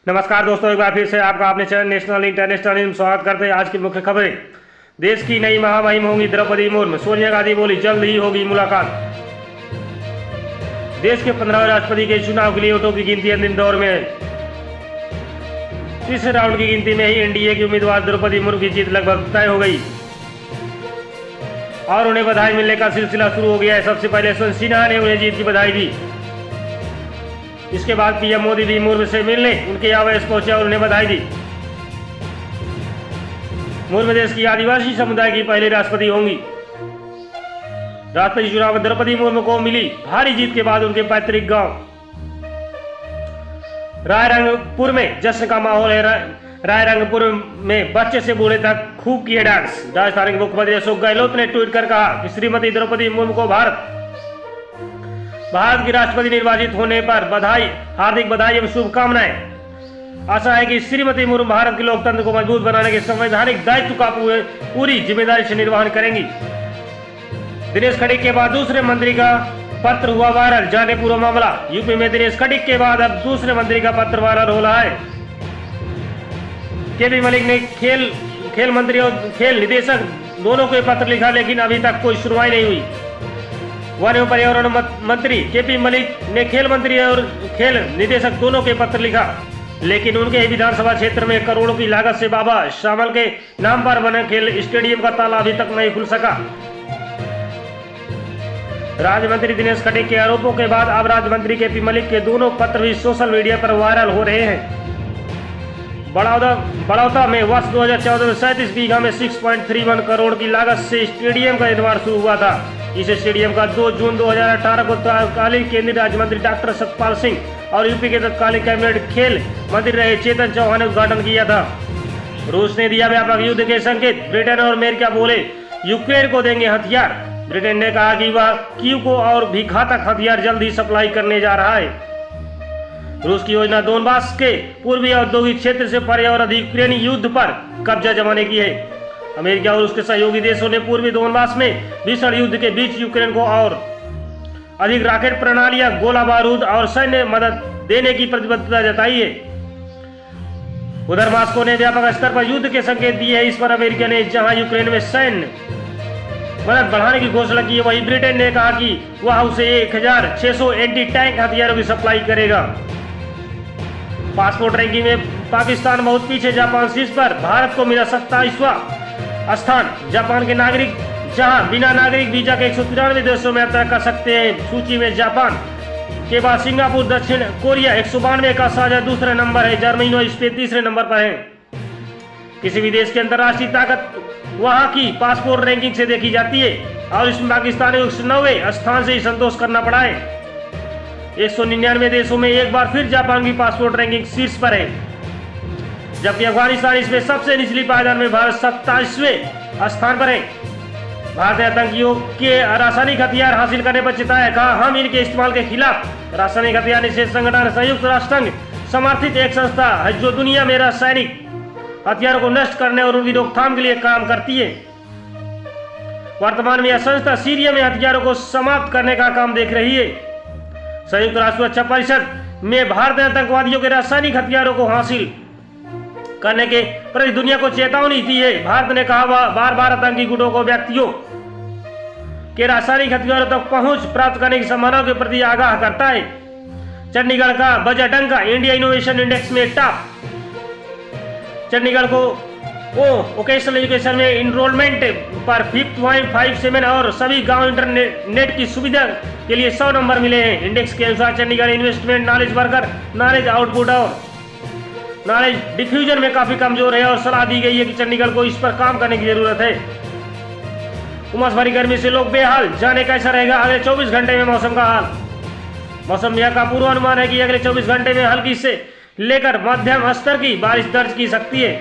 नमस्कार दोस्तों, एक बार फिर से आपका अपने चैनल नेशनल इंटरनेशनल में स्वागत करते हैं। आज की मुख्य खबरें। देश की नई महामहिम होंगी द्रौपदी मुर्मू, सोनिया गांधी बोली जल्द ही होगी मुलाकात। देश के 15वें राष्ट्रपति के चुनाव के लिए वोटों की गिनती अंतिम दौर में है। तीसरे राउंड की गिनती में ही एनडीए की उम्मीदवार द्रौपदी मुर्मू की जीत लगभग तय हो गई और उन्हें बधाई मिलने का सिलसिला शुरू हो गया है। सबसे पहले यशवंत सिन्हा ने उन्हें जीत की बधाई दी। इसके बाद पीएम मोदी भी मुर्मू से मिलने उनके आवास पहुंचे और उन्हें बधाई दी। मुर्मू देश की आदिवासी समुदाय की पहली राष्ट्रपति होंगी। राष्ट्रपति चुनाव में द्रौपदी मुर्मू को मिली भारी जीत के बाद उनके पैतृक गांव रायरंगपुर में जश्न का माहौल है। रायरंगपुर में बच्चे से बूढ़े तक खूब किए डांस। राजस्थान के मुख्यमंत्री अशोक गहलोत ने ट्वीट कर कहा कि श्रीमती द्रौपदी मुर्मू को भारत की राष्ट्रपति निर्वाचित होने पर हार्दिक बधाई एवं शुभकामनाएं। आशा है कि श्रीमती मुर्मू भारत के लोकतंत्र को मजबूत बनाने के संवैधानिक दायित्व का पूरी जिम्मेदारी से निर्वहन करेंगी। दिनेश खटीक के बाद दूसरे मंत्री का पत्र हुआ वायरल, जाने पूरा मामला। यूपी में दिनेश खटीक के बाद अब दूसरे मंत्री का पत्र वायरल हो रहा है। केपी मलिक ने खेल मंत्री और खेल निदेशक दोनों को पत्र लिखा, लेकिन अभी तक कोई सुनवाई नहीं हुई। वन एवं पर्यावरण मंत्री केपी मलिक ने खेल मंत्री और खेल निदेशक दोनों के पत्र लिखा, लेकिन उनके विधानसभा क्षेत्र में करोड़ों की लागत से बाबा श्यामल के नाम पर बने खेल स्टेडियम का ताला अभी तक नहीं खुल सका। राज्य मंत्री दिनेश खटीक के आरोपों के बाद अब राज्य मंत्री केपी मलिक के दोनों पत्र भी सोशल मीडिया पर वायरल हो रहे हैं। बड़ौदा में वर्ष 2014 में 37 बीघा में 6.31 करोड़ की लागत से स्टेडियम का निर्माण शुरू हुआ था। इस स्टेडियम का 2 जून 2018 को तत्कालीन केंद्रीय राज्य मंत्री डॉक्टर सतपाल सिंह और यूपी के तत्कालीन कैबिनेट खेल मंत्री रहे चेतन चौहान ने उद्घाटन किया था। रूस ने दिया व्यापक युद्ध के संकेत। ब्रिटेन और अमेरिका बोले यूक्रेन को देंगे हथियार। ब्रिटेन ने कहा कि वह कीव को और भी घातक हथियार जल्द ही सप्लाई करने जा रहा है। रूस की योजना दोनबास के पूर्वी औद्योगिक क्षेत्र से परे और अधिक यूक्रेनी युद्ध पर कब्जा जमाने की है। अमेरिका और उसके सहयोगी देशों ने पूर्वी दोनबास में भीषण युद्ध के बीच यूक्रेन को और अधिक रॉकेट प्रणालियां, गोला बारूद और सैन्य मदद देने की प्रतिबद्धता जताई है। उधर मॉस्को ने व्यापक स्तर पर युद्ध के संकेत दिए हैं। इस पर अमेरिका ने जहां यूक्रेन में सैन्य मदद बढ़ाने की घोषणा की है, वहीं ब्रिटेन ने कहा कि वह उसे 1600 एंटी टैंक हथियारों की सप्लाई करेगा। पासपोर्ट रैंकिंग में पाकिस्तान बहुत पीछे, जापान शीर्ष पर। भारत को मिला 27वां स्थान। जापान के नागरिक जहां बिना नागरिक वीजा के 193 देशों में यात्रा कर सकते हैं। सूची में जापान के बाद सिंगापुर, दक्षिण कोरिया 192 का साझा दूसरे नंबर है। जर्मनी और स्पेन तीसरे नंबर पर है। किसी भी देश की अंतर्राष्ट्रीय ताकत वहां की पासपोर्ट रैंकिंग से देखी जाती है और इसमें पाकिस्तान को 190 स्थान से ही संतोष करना पड़ा है। 199 देशों में एक बार फिर जापान की पासपोर्ट रैंकिंग शीर्ष पर है, जबकि अफगानिस्तान इसमें सबसे निचली पायदान में भारत 27वें स्थान पर है। भारत ने आतंकियों के रासायनिक हथियार हासिल करने पर चिताया, कहा हम इनके इस्तेमाल के खिलाफ। रासायनिक हथियार निषेध संगठन संयुक्त राष्ट्र संघ समर्थित एक संस्था है जो दुनिया में रासायनिक हथियारों को नष्ट करने और उनकी रोकथाम के लिए काम करती है। वर्तमान में यह संस्था सीरिया में हथियारों को समाप्त करने का काम देख रही है। संयुक्त राष्ट्र सुरक्षा परिषद में भारत ने आतंकवादियों के रासायनिक हथियारों को हासिल करने के प्रति दुनिया को चेतावनी दी है। भारत ने कहा वह बार बार आतंकी गुटों को व्यक्तियों के रासायनिक हथियारों तक पहुंच प्राप्त करने की संभावनाओं के प्रति आगाह करता है। चंडीगढ़ का बजट अंक इंडिया इनोवेशन इंडेक्स में टॉप। चंडीगढ़ को वोकेशनल एजुकेशन में इनरोलमेंट पर 5.57 और सभी गांव इंटरनेट की सुविधा के लिए 100 नंबर मिले हैं। इंडेक्स के अनुसार Chandigarh investment, knowledge worker, knowledge output और नॉलेज डिफ्यूजन में काफी कमजोर है और सलाह दी गई है कि चंडीगढ़ को इस पर काम करने की जरूरत है। उमस भरी गर्मी से लोग बेहाल, जाने कैसा रहेगा अगले 24 घंटे में मौसम का हाल। मौसम विभाग का पूर्वानुमान है कि अगले 24 घंटे में हल्की से लेकर मध्यम स्तर की बारिश दर्ज की सकती है।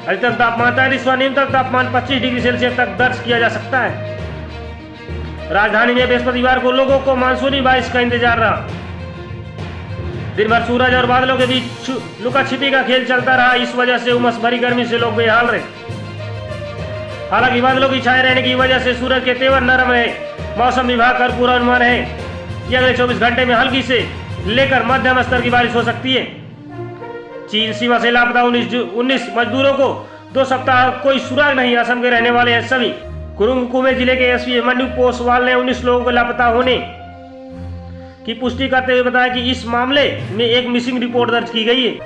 अधिकतम तापमान 33 व न्यूनतम तापमान 25 डिग्री सेल्सियस तक दर्ज किया जा सकता है। राजधानी में बृहस्पतिवार को लोगों को मानसूनी बारिश का इंतजार रहा। दिन भर सूरज और बादलों के बीच लुका छिपी का खेल चलता रहा। इस वजह से उमस भरी गर्मी से लोग बेहाल रहे। हालांकि बादलों की छाए रहने की वजह से सूरज के तेवर नरम रहे। मौसम विभाग का पूर्वानुमान है कि अगले 24 घंटे में हल्की से लेकर मध्यम स्तर की बारिश हो सकती है। चीन सीमा से लापता 19 मजदूरों को 2 सप्ताह कोई सुराग नहीं। असम के रहने वाले हैं सभी। कुरुंग कुमे जिले के एसपी मनु पोसवाल ने 19 लोगों को लापता होने की पुष्टि करते हुए बताया कि इस मामले में एक मिसिंग रिपोर्ट दर्ज की गई है।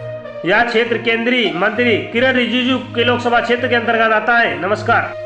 यह क्षेत्र केंद्रीय मंत्री किरण रिजिजू के लोकसभा क्षेत्र के अंतर्गत आता है। नमस्कार।